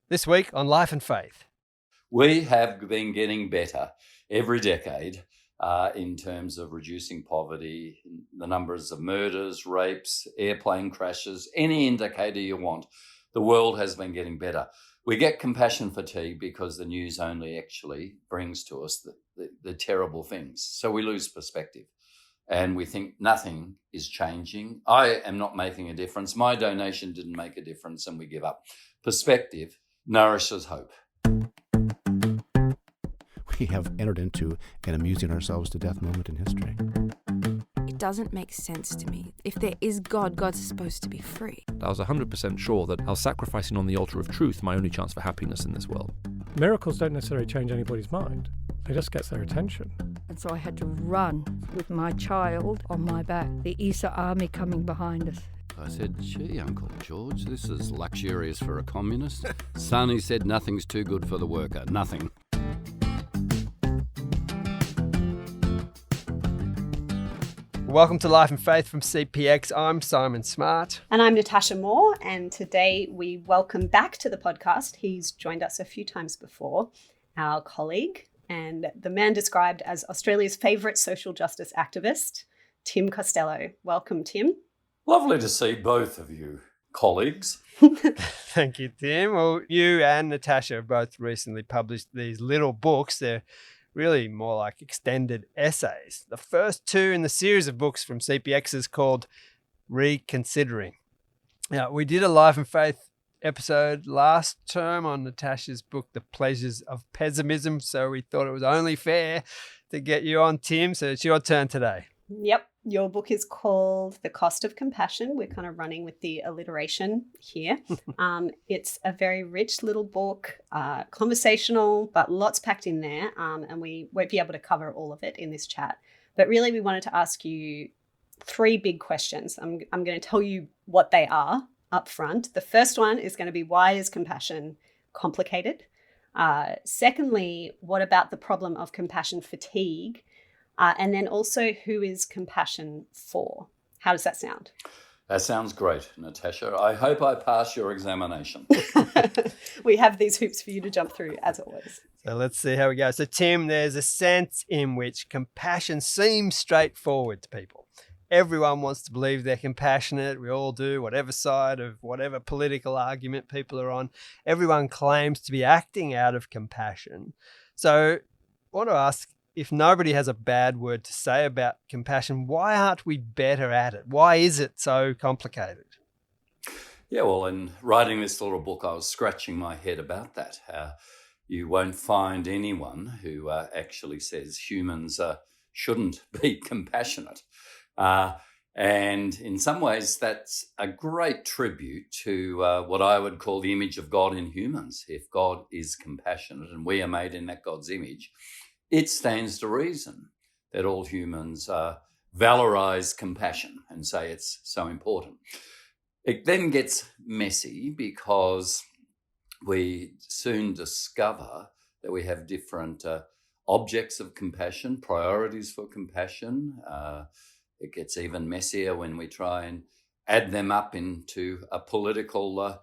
This week on Life and Faith. We have been getting better every decade in terms of reducing poverty, the numbers of murders, rapes, airplane crashes, any indicator you want. The world has been getting better. We get compassion fatigue because the news only actually brings to us the terrible things. So we lose perspective and we think nothing is changing. I am not making a difference. My donation didn't make a difference, and we give up. Perspective nourishes hope. We have entered into an amusing ourselves to death moment in history. It doesn't make sense to me. If there is God, God's supposed to be free. I was 100% sure that I was sacrificing on the altar of truth my only chance for happiness in this world. Miracles don't necessarily change anybody's mind. It just gets their attention. And so I had to run with my child on my back, the ESA army coming behind us. I said, gee, Uncle George, this is luxurious for a communist. Son, he said, nothing's too good for the worker, nothing. Welcome to Life and Faith from CPX. I'm Simon Smart. And I'm Natasha Moore. And today we welcome back to the podcast. He's joined us a few times before, our colleague and the man described as Australia's favourite social justice activist, Tim Costello. Welcome, Tim. Lovely to see both of you, colleagues. Thank you, Tim. Well, you and Natasha have both recently published these little books. They're really more like extended essays. The first two in the series of books from CPX is called Reconsidering. Now, we did a Life and Faith episode last term on Natasha's book, The Pleasures of Pessimism, so we thought it was only fair to get you on, Tim. So it's your turn today. Yep. Your book is called The Cost of Compassion. We're kind of running with the alliteration here. It's a very rich little book, conversational, but lots packed in there. And we won't be able to cover all of it in this chat. But really, we wanted to ask you three big questions. I'm going to tell you what they are up front. The first one is going to be, why is compassion complicated? Secondly, what about the problem of compassion fatigue? And then also, who is compassion for? How does that sound? That sounds great, Natasha. I hope I pass your examination. We have these hoops for you to jump through, as always. So let's see how we go. So, Tim, there's a sense in which compassion seems straightforward to people. Everyone wants to believe they're compassionate. We all do, whatever side of whatever political argument people are on. Everyone claims to be acting out of compassion. So I want to ask, if nobody has a bad word to say about compassion, why aren't we better at it? Why is it so complicated? Yeah, well, in writing this little book, I was scratching my head about that. You won't find anyone who actually says humans shouldn't be compassionate. And in some ways, that's a great tribute to what I would call the image of God in humans. If God is compassionate and we are made in that God's image, it stands to reason that all humans valorize compassion and say it's so important. It then gets messy because we soon discover that we have different objects of compassion, priorities for compassion. It gets even messier when we try and add them up into a political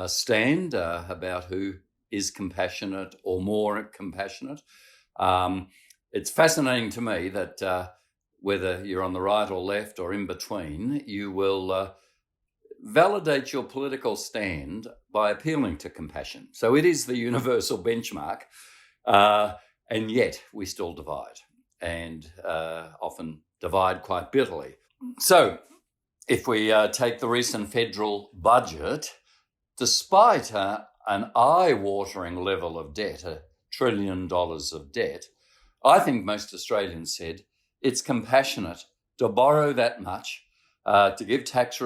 stand about who is compassionate or more compassionate. It's fascinating to me that whether you're on the right or left or in between, you will validate your political stand by appealing to compassion. So it is the universal benchmark, and yet we still divide, and often divide quite bitterly. So if we take the recent federal budget, despite an eye-watering level of debt, $1 trillion of debt, I think most Australians said it's compassionate to borrow that much, to give tax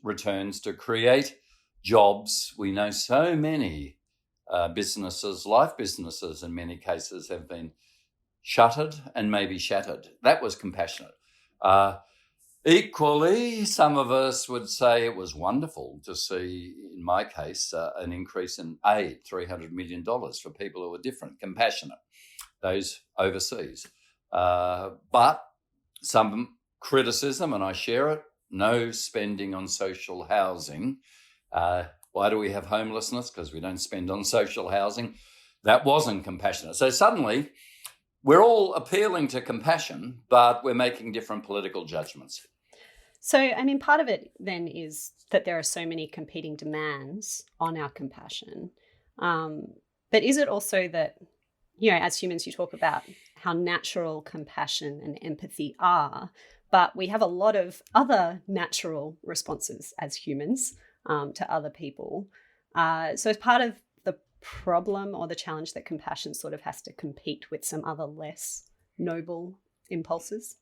returns, to create jobs. We know so many businesses, life businesses in many cases, have been shuttered and maybe shattered. That was compassionate. Equally, some of us would say it was wonderful to see, in my case, an increase in aid, $300 million for people who are different, compassionate, those overseas. But some criticism, and I share it, no spending on social housing Why do we have homelessness? Because we don't spend on social housing. That wasn't compassionate. So suddenly we're all appealing to compassion, but we're making different political judgments. So, I mean, part of it then is that there are so many competing demands on our compassion. But is it also that, as humans, you talk about how natural compassion and empathy are, but we have a lot of other natural responses as humans to other people. So as part of the problem or the challenge that compassion sort of has to compete with some other less noble impulses?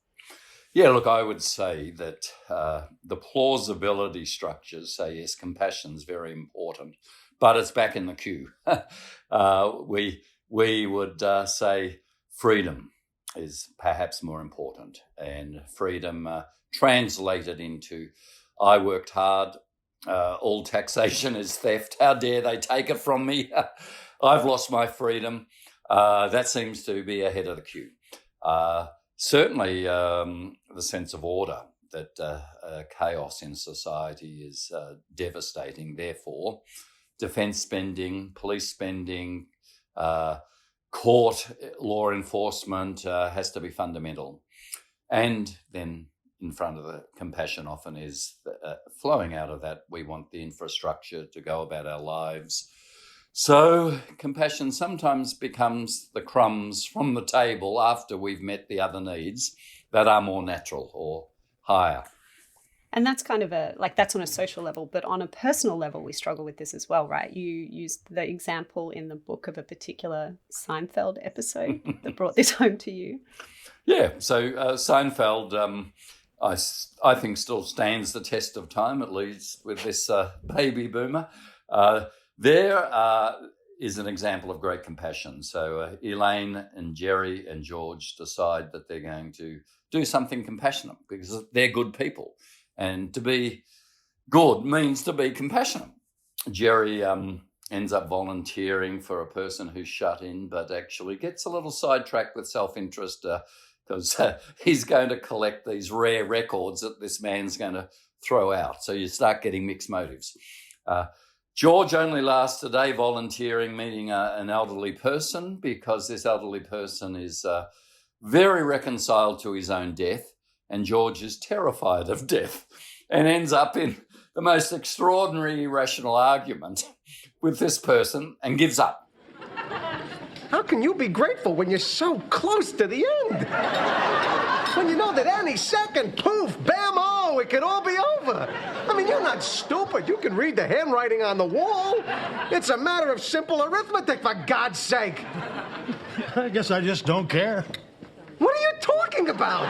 Yeah, look, I would say that the plausibility structures say, yes, compassion is very important, but it's back in the queue. We would say freedom is perhaps more important, and freedom translated into I worked hard, all taxation is theft, how dare they take it from me? I've lost my freedom. That seems to be ahead of the queue. Certainly the sense of order, that chaos in society is devastating. Therefore, defence spending, police spending, court law enforcement has to be fundamental. And then in front of the compassion often is flowing out of that. We want the infrastructure to go about our lives. So compassion sometimes becomes the crumbs from the table after we've met the other needs that are more natural or higher. And that's kind of that's on a social level, but on a personal level, we struggle with this as well, right? You used the example in the book of a particular Seinfeld episode that brought this home to you. Yeah, so Seinfeld, I think still stands the test of time, at least with this baby boomer. There is an example of great compassion. So Elaine and Jerry and George decide that they're going to do something compassionate because they're good people. And to be good means to be compassionate. Jerry ends up volunteering for a person who's shut in, but actually gets a little sidetracked with self-interest because he's going to collect these rare records that this man's going to throw out. So you start getting mixed motives. George only lasts a day volunteering, meeting an elderly person, because this elderly person is very reconciled to his own death, and George is terrified of death and ends up in the most extraordinary irrational argument with this person and gives up. How can you be grateful when you're so close to the end? When you know that any second, poof, bam-o, it could all be over. I mean, you're not stupid. You can read the handwriting on the wall. It's a matter of simple arithmetic, for God's sake. I guess I just don't care. What are you talking about?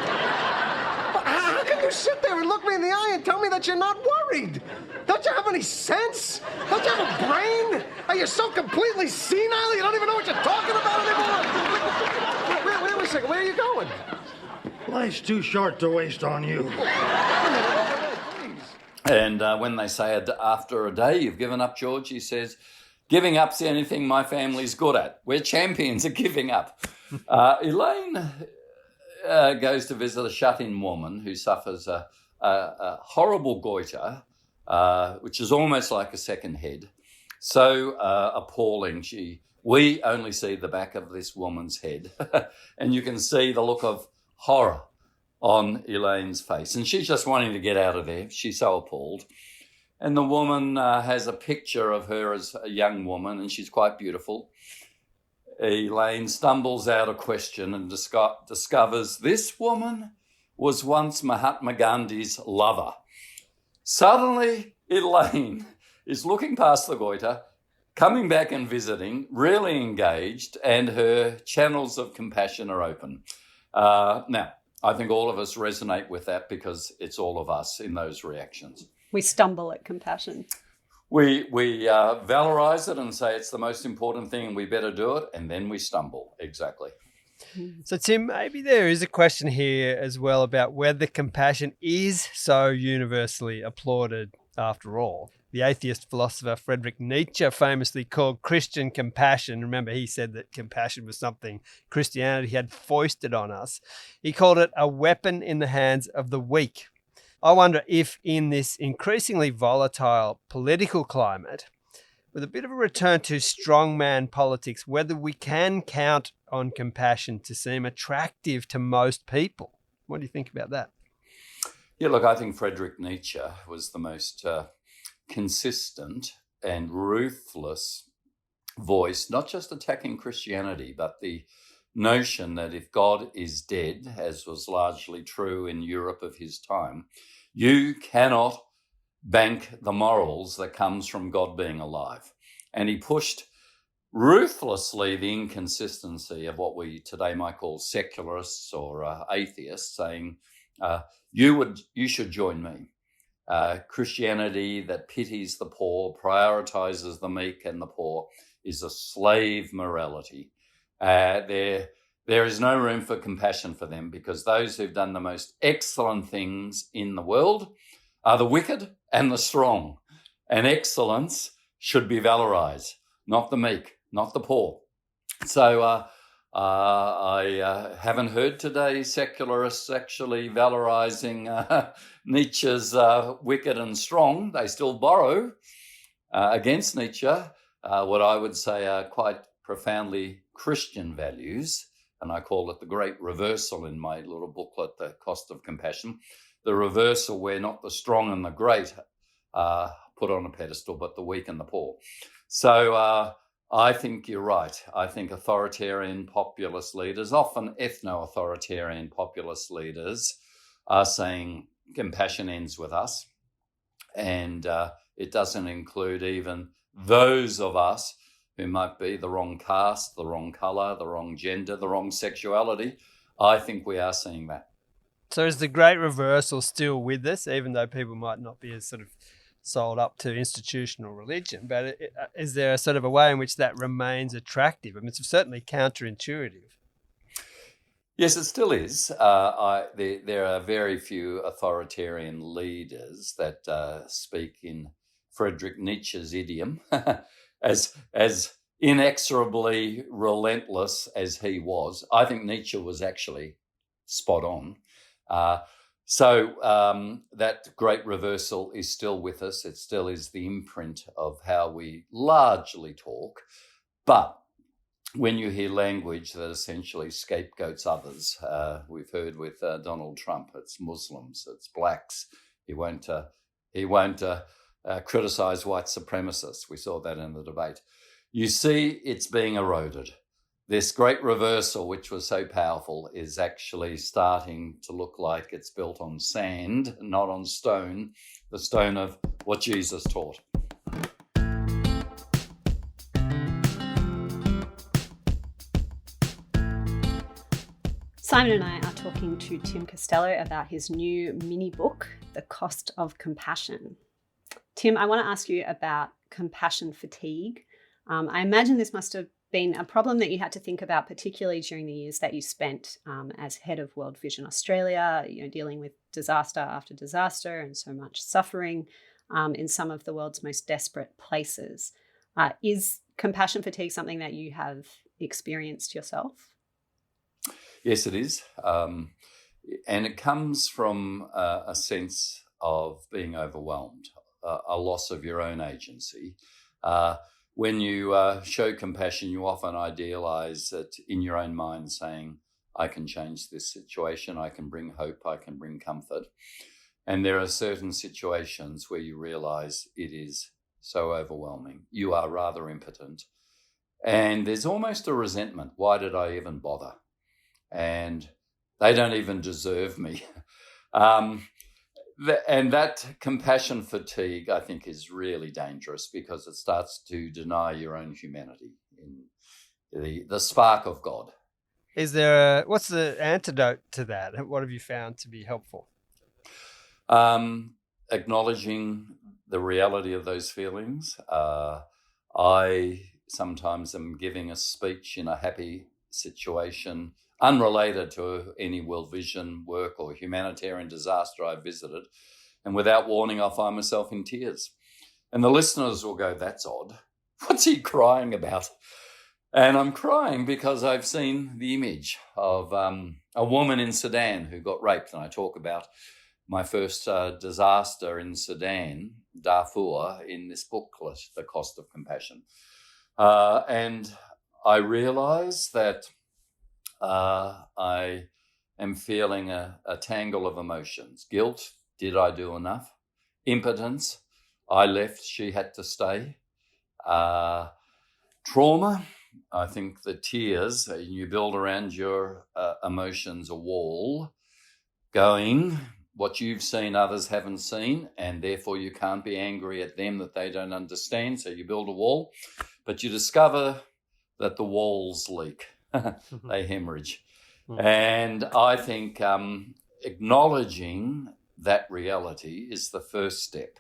How can you sit there and look me in the eye and tell me that you're not worried? Don't you have any sense? Don't you have a brain? Are you so completely senile you don't even know what you're talking about anymore? Wait a second, where are you going? Life's too short to waste on you. And when they say after a day you've given up, George, he says, giving up's the only thing my family's good at. We're champions at giving up. Elaine goes to visit a shut-in woman who suffers a horrible goiter, which is almost like a second head. So appalling. We only see the back of this woman's head, and you can see the look of horror on Elaine's face. And she's just wanting to get out of there. She's so appalled. And the woman has a picture of her as a young woman, and she's quite beautiful. Elaine stumbles out a question and discovers this woman was once Mahatma Gandhi's lover. Suddenly, Elaine is looking past the goiter, coming back and visiting, really engaged, and her channels of compassion are open. Now, I think all of us resonate with that because it's all of us in those reactions. We stumble at compassion. We valorize it and say it's the most important thing and we better do it, and then we stumble. Exactly. So, Tim, maybe there is a question here as well about whether compassion is so universally applauded after all. The atheist philosopher Friedrich Nietzsche famously called Christian compassion. Remember, he said that compassion was something Christianity had foisted on us. He called it a weapon in the hands of the weak. I wonder if in this increasingly volatile political climate, with a bit of a return to strongman politics, whether we can count on compassion to seem attractive to most people. What do you think about that? Yeah, look, I think Friedrich Nietzsche was the most consistent and ruthless voice, not just attacking Christianity, but the notion that if God is dead, as was largely true in Europe of his time, you cannot bank the morals that comes from God being alive. And he pushed ruthlessly the inconsistency of what we today might call secularists or atheists, saying, you should join me. Christianity that pities the poor, prioritizes the meek and the poor, is a slave morality. There is no room for compassion for them, because those who've done the most excellent things in the world are the wicked and the strong. And excellence should be valorized, not the meek, not the poor. So I haven't heard today secularists actually valorizing Nietzsche's wicked and strong. They still borrow against Nietzsche what I would say are quite profoundly Christian values, and I call it the great reversal in my little booklet, The Cost of Compassion, the reversal where not the strong and the great are put on a pedestal, but the weak and the poor. So I think you're right. I think authoritarian populist leaders, often ethno-authoritarian populist leaders, are saying compassion ends with us, and it doesn't include even those of us who might be the wrong caste, the wrong colour, the wrong gender, the wrong sexuality. I think we are seeing that. So is the great reversal still with us, even though people might not be as sort of sold up to institutional religion? But is there a sort of a way in which that remains attractive? I mean, it's certainly counterintuitive. Yes, it still is. There are very few authoritarian leaders that speak in Friedrich Nietzsche's idiom, as inexorably relentless as he was. I think Nietzsche was actually spot on. So that great reversal is still with us. It still is the imprint of how we largely talk. But when you hear language that essentially scapegoats others, we've heard with Donald Trump, it's Muslims, it's blacks. He won't criticize white supremacists. We saw that in the debate. You see it's being eroded. This great reversal, which was so powerful, is actually starting to look like it's built on sand, not on stone, the stone of what Jesus taught. Simon and I are talking to Tim Costello about his new mini book, The Cost of Compassion. Tim, I want to ask you about compassion fatigue. I imagine this must have been a problem that you had to think about, particularly during the years that you spent as head of World Vision Australia, dealing with disaster after disaster and so much suffering in some of the world's most desperate places. Is compassion fatigue something that you have experienced yourself? Yes, it is. And it comes from a sense of being overwhelmed, a loss of your own agency. When you show compassion, you often idealize it in your own mind, saying, I can change this situation, I can bring hope, I can bring comfort. And there are certain situations where you realize it is so overwhelming. You are rather impotent. And there's almost a resentment. Why did I even bother? And they don't even deserve me. And that compassion fatigue, I think, is really dangerous because it starts to deny your own humanity, in the spark of God. What's the antidote to that? What have you found to be helpful? Acknowledging the reality of those feelings. I sometimes am giving a speech in a happy situation, unrelated to any World Vision work or humanitarian disaster I visited. And without warning, I'll find myself in tears. And the listeners will go, that's odd. What's he crying about? And I'm crying because I've seen the image of a woman in Sudan who got raped. And I talk about my first disaster in Sudan, Darfur, in this booklet, The Cost of Compassion. And I realised that I am feeling a tangle of emotions. Guilt, did I do enough? Impotence, I left, she had to stay. Trauma, I think the tears, you build around your emotions a wall, going, what you've seen others haven't seen, and therefore you can't be angry at them that they don't understand, so you build a wall. But you discover that the walls leak, they hemorrhage. And I think acknowledging that reality is the first step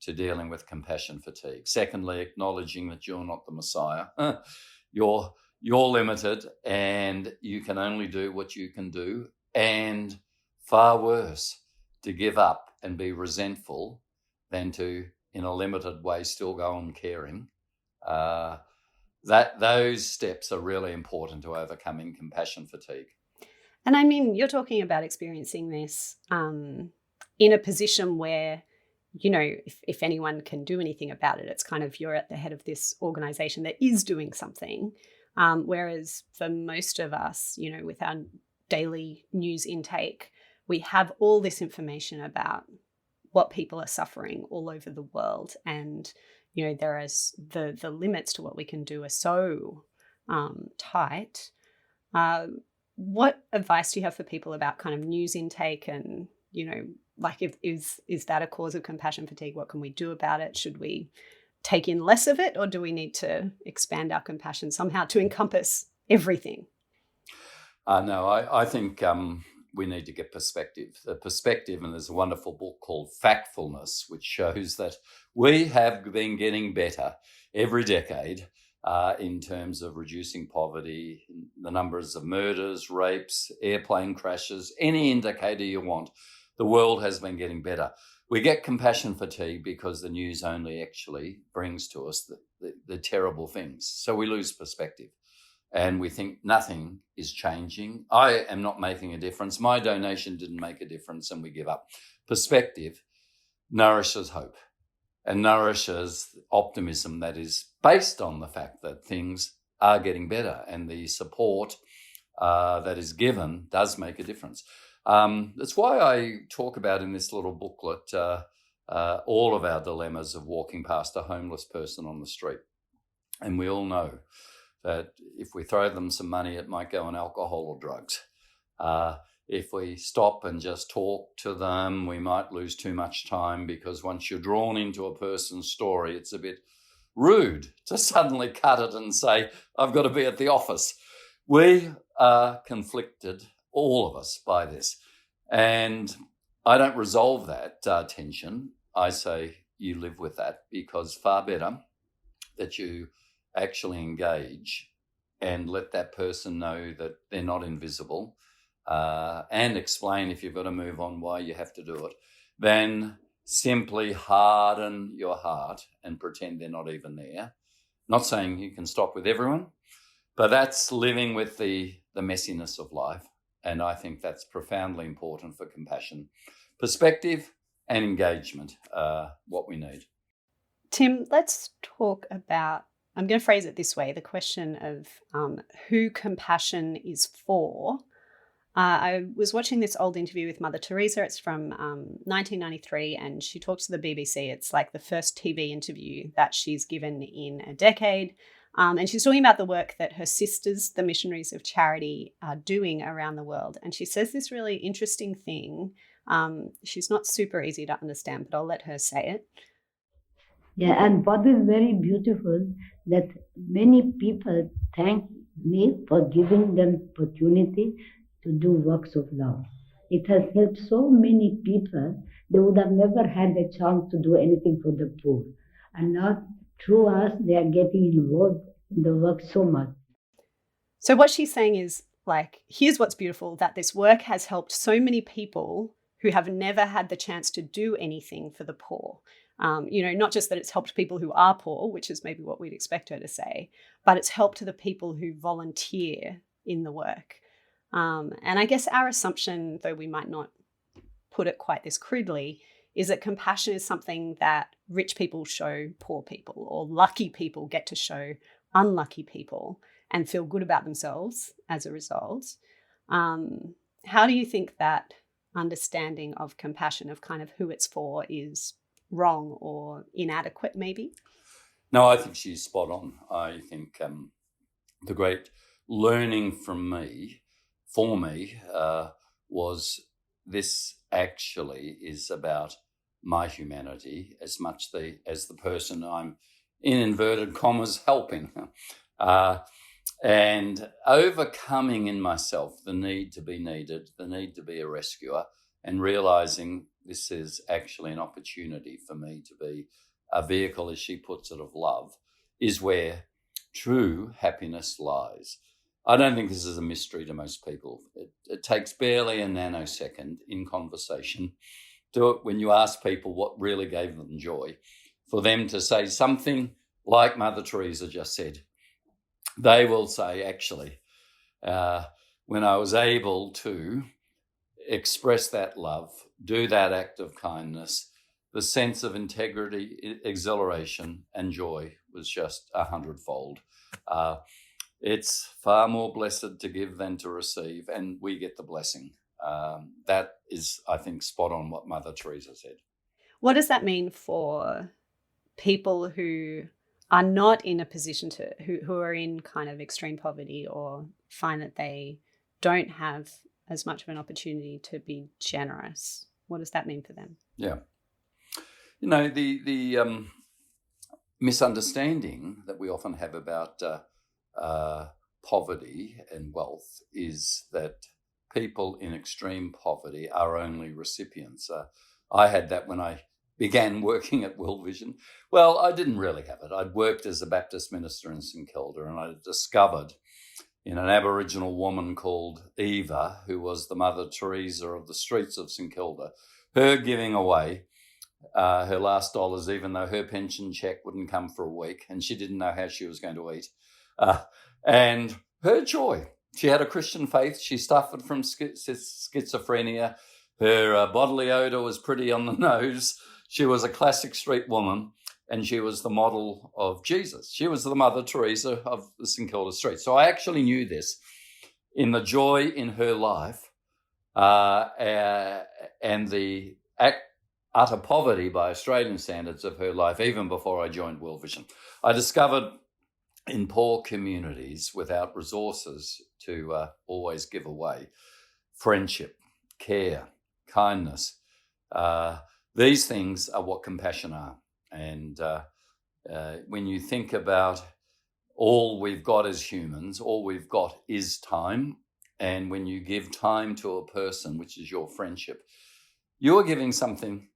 to dealing with compassion fatigue. Secondly, acknowledging that you're not the Messiah. You're limited and you can only do what you can do. And far worse, to give up and be resentful than to, in a limited way, still go on caring. Those steps are really important to overcoming compassion fatigue. And I mean, you're talking about experiencing this in a position where, you know, if anyone can do anything about it, it's kind of you're at the head of this organization that is doing something. Whereas for most of us, you know, with our daily news intake, we have all this information about what people are suffering all over the world. And, you know, there is the limits to what we can do are so tight. What advice do you have for people about kind of news intake and, you know, like is that a cause of compassion fatigue? What can we do about it? Should we take in less of it, or do we need to expand our compassion somehow to encompass everything? No, I think we need to get perspective. The perspective, and there's a wonderful book called Factfulness, which shows that we have been getting better every decade in terms of reducing poverty, the numbers of murders, rapes, airplane crashes, any indicator you want. The world has been getting better. We get compassion fatigue because the news only actually brings to us the terrible things. So we lose perspective and we think nothing is changing. I am not making a difference. My donation didn't make a difference, and we give up. Perspective nourishes hope and nourishes optimism that is based on the fact that things are getting better, and the support that is given does make a difference. That's why I talk about in this little booklet all of our dilemmas of walking past a homeless person on the street. And we all know that if we throw them some money, it might go on alcohol or drugs. If we stop and just talk to them, we might lose too much time, because once you're drawn into a person's story, it's a bit rude to suddenly cut it and say, I've got to be at the office. We are conflicted, all of us, by this. And I don't resolve that tension. I say you live with that, because far better that you actually engage and let that person know that they're not invisible, and explain, if you've got to move on, why you have to do it, than simply harden your heart and pretend they're not even there. Not saying you can stop with everyone, but that's living with the messiness of life. And I think that's profoundly important for compassion. Perspective and engagement are what we need. Tim, let's talk about, I'm going to phrase it this way, the question of who compassion is for. I was watching this old interview with Mother Teresa. It's from 1993, and she talks to the BBC. It's like the first TV interview that she's given in a decade. And she's talking about the work that her sisters, the missionaries of charity, are doing around the world. And she says this really interesting thing. She's not super easy to understand, but I'll let her say it. Yeah, and what is very beautiful, that many people thank me for giving them opportunity to do works of love. It has helped so many people. They would have never had a chance to do anything for the poor. And now, through us, they are getting involved in the work so much. So what she's saying is, like, here's what's beautiful, that this work has helped so many people who have never had the chance to do anything for the poor. You know, not just that it's helped people who are poor, which is maybe what we'd expect her to say, but it's helped the people who volunteer in the work. And I guess our assumption, though we might not put it quite this crudely, is that compassion is something that rich people show poor people, or lucky people get to show unlucky people and feel good about themselves as a result. How do you think that understanding of compassion, of kind of who it's for, is wrong or inadequate maybe? No, I think she's spot on. I think the great learning from me, for me, was this actually is about my humanity as much as the person I'm, in inverted commas, helping. And overcoming in myself the need to be needed, the need to be a rescuer, and realizing this is actually an opportunity for me to be a vehicle, as she puts it, of love, is where true happiness lies. I don't think this is a mystery to most people. It takes barely a nanosecond in conversation when you ask people what really gave them joy, for them to say something like Mother Teresa just said. They will say, actually, when I was able to express that love, do that act of kindness, the sense of integrity, exhilaration, and joy was just 100-fold. It's far more blessed to give than to receive, and we get the blessing. That is, I think, spot on what Mother Teresa said. What does that mean for people who are not in a position to, who are in kind of extreme poverty, or find that they don't have as much of an opportunity to be generous? What does that mean for them? Yeah. You know, the misunderstanding that we often have about poverty and wealth is that people in extreme poverty are only recipients. I had that when I began working at World Vision. Well, I didn't really have it. I'd worked as a Baptist minister in St Kilda, and I discovered in an Aboriginal woman called Eva, who was the Mother Teresa of the streets of St Kilda, her giving away her last dollars, even though her pension check wouldn't come for a week and she didn't know how she was going to eat. And her joy. She had a Christian faith. She suffered from schizophrenia. Her bodily odour was pretty on the nose. She was a classic street woman, and she was the model of Jesus. She was the Mother Teresa of the St Kilda street. So I actually knew this in the joy in her life and the utter poverty by Australian standards of her life, even before I joined World Vision. I discovered in poor communities without resources to always give away, friendship, care, kindness. These things are what compassion are. And when you think about all we've got as humans, all we've got is time. And when you give time to a person, which is your friendship, you're giving something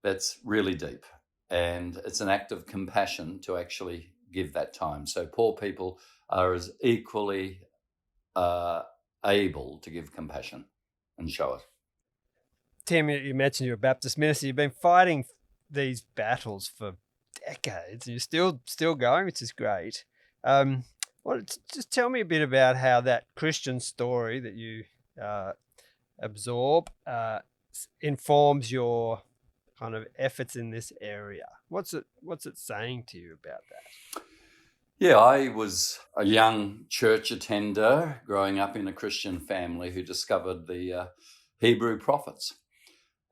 that's really deep. And it's an act of compassion to actually give that time. So poor people are as equally able to give compassion and show it. Tim, you mentioned you're a Baptist minister. You've been fighting these battles for decades, and you're still going, which is great. Just tell me a bit about how that Christian story that you absorb informs your kind of efforts in this area. What's it saying to you about that? Yeah, I was a young church attender growing up in a Christian family who discovered the Hebrew prophets.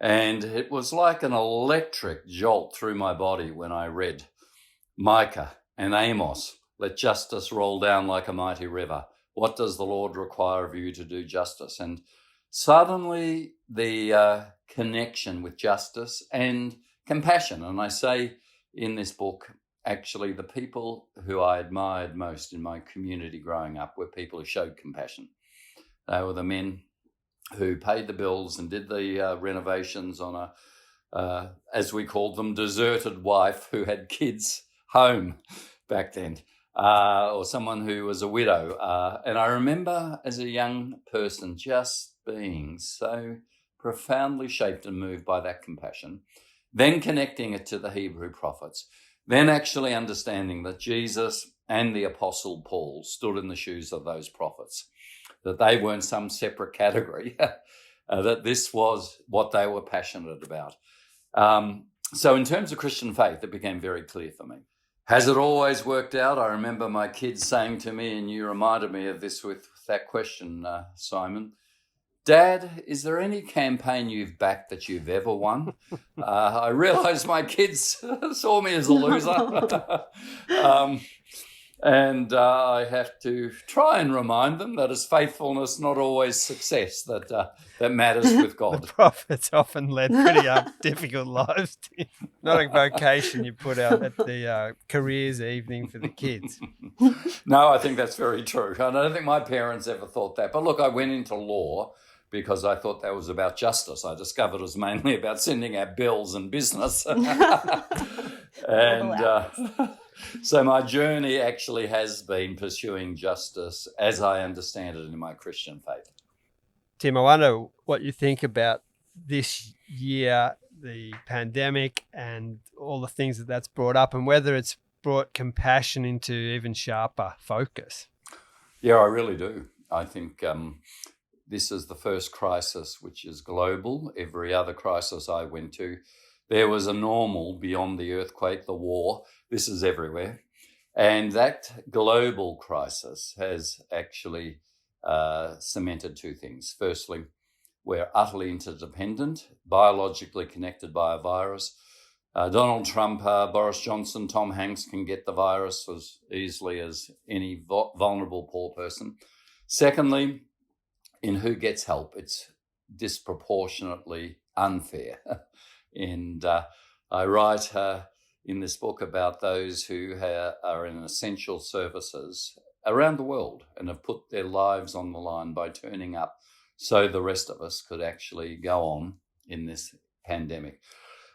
And it was like an electric jolt through my body when I read Micah and Amos. Let justice roll down like a mighty river. What does the Lord require of you to do justice? And suddenly the connection with justice and compassion. And I say in this book, actually, the people who I admired most in my community growing up were people who showed compassion. They were the men who paid the bills and did the renovations on a, as we called them, deserted wife who had kids home back then, or someone who was a widow. And I remember as a young person just being so profoundly shaped and moved by that compassion, then connecting it to the Hebrew prophets, then actually understanding that Jesus and the Apostle Paul stood in the shoes of those prophets, that they weren't some separate category, that this was what they were passionate about. So in terms of Christian faith, it became very clear for me. Has it always worked out? I remember my kids saying to me, and you reminded me of this with that question, Simon, Dad, is there any campaign you've backed that you've ever won? I realised my kids saw me as a loser. And I have to try and remind them that it's faithfulness, not always success, that matters with God. The prophets often led pretty difficult lives. Not a vocation you put out at the careers evening for the kids. No, I think that's very true. And I don't think my parents ever thought that. But look, I went into law because I thought that was about justice. I discovered it was mainly about sending out bills and business. So my journey actually has been pursuing justice as I understand it in my Christian faith. Tim, I wonder what you think about this year, the pandemic and all the things that that's brought up, and whether it's brought compassion into even sharper focus. Yeah, I really do. I think this is the first crisis which is global. Every other crisis I went to, there was a normal beyond the earthquake, the war. This is everywhere. And that global crisis has actually cemented two things. Firstly, we're utterly interdependent, biologically connected by a virus. Donald Trump, Boris Johnson, Tom Hanks can get the virus as easily as any vulnerable poor person. Secondly, in who gets help, it's disproportionately unfair. And I write in this book about those who are in essential services around the world and have put their lives on the line by turning up so the rest of us could actually go on in this pandemic.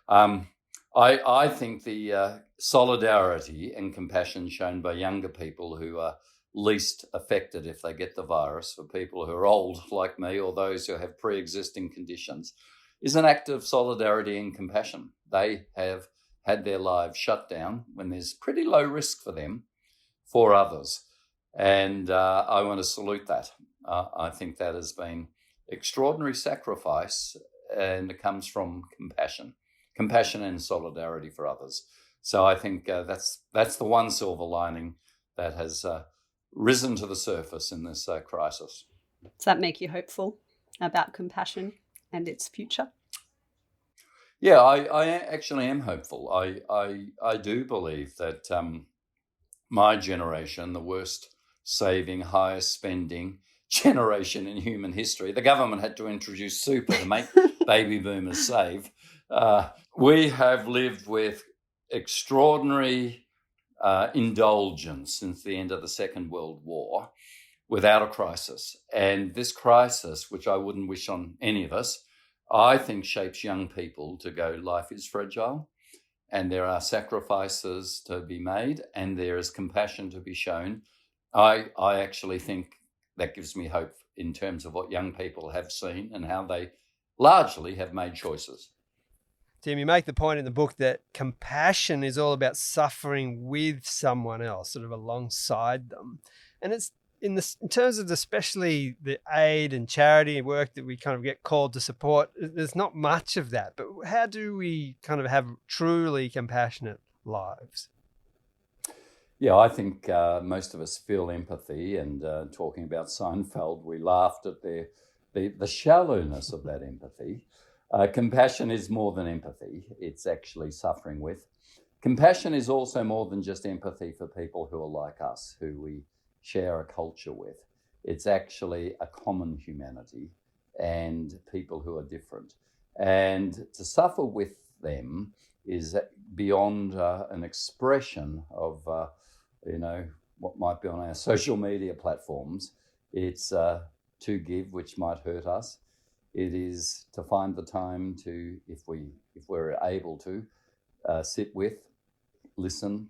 I think the solidarity and compassion shown by younger people who are least affected if they get the virus, for people who are old like me or those who have pre-existing conditions, is an act of solidarity and compassion. They have had their lives shut down when there's pretty low risk for them, for others. And I want to salute that. I think that has been extraordinary sacrifice, and it comes from compassion and solidarity for others. So I think that's the one silver lining that has risen to the surface in this crisis. Does that make you hopeful about compassion and its future? Yeah, I actually am hopeful. I do believe that my generation, the worst saving, highest spending generation in human history, the government had to introduce super to make baby boomers save. We have lived with extraordinary indulgence since the end of the Second World War without a crisis. And this crisis, which I wouldn't wish on any of us, I think shapes young people to go, life is fragile and there are sacrifices to be made and there is compassion to be shown. I actually think that gives me hope in terms of what young people have seen and how they largely have made choices. Tim, you make the point in the book that compassion is all about suffering with someone else, sort of alongside them. And it's in terms of especially the aid and charity work that we kind of get called to support, there's not much of that. But how do we kind of have truly compassionate lives? Yeah, I think most of us feel empathy, and talking about Seinfeld, we laughed at the shallowness of that empathy. Compassion is more than empathy. It's actually suffering with. Compassion is also more than just empathy for people who are like us, who we share a culture with. It's actually a common humanity and people who are different. And to suffer with them is beyond an expression of, what might be on our social media platforms. It's to give, which might hurt us. It is to find the time to, if we're able to, sit with, listen,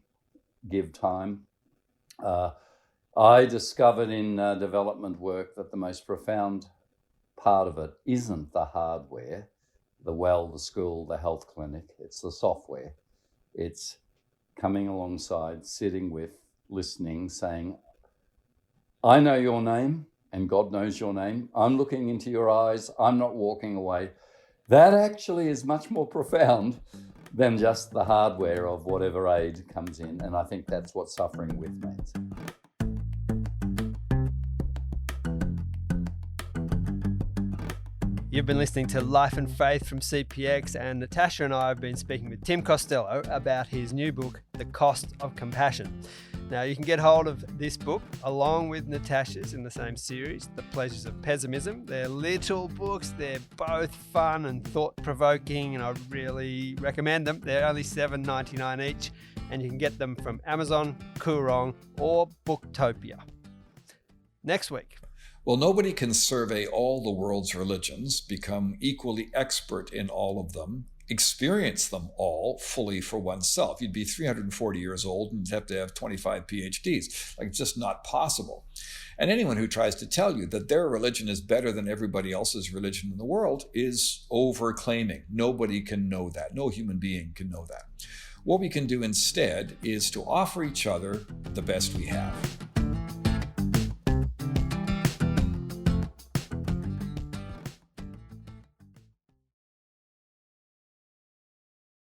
give time. I discovered in development work that the most profound part of it isn't the hardware, the well, the school, the health clinic. It's the software. It's coming alongside, sitting with, listening, saying, I know your name, and God knows your name. I'm looking into your eyes. I'm not walking away. That actually is much more profound than just the hardware of whatever aid comes in. And I think that's what suffering with means. You've been listening to Life and Faith from CPX, and Natasha and I have been speaking with Tim Costello about his new book, The Cost of Compassion. Now, you can get hold of this book along with Natasha's in the same series, The Pleasures of Pessimism. They're little books. They're both fun and thought-provoking, and I really recommend them. They're only $7.99 each, and you can get them from Amazon, Koorong, or Booktopia. Next week. Well, nobody can survey all the world's religions, become equally expert in all of them, experience them all fully for oneself. You'd be 340 years old and have to have 25 PhDs. Like, it's just not possible. And anyone who tries to tell you that their religion is better than everybody else's religion in the world is overclaiming. Nobody can know that. No human being can know that. What we can do instead is to offer each other the best we have.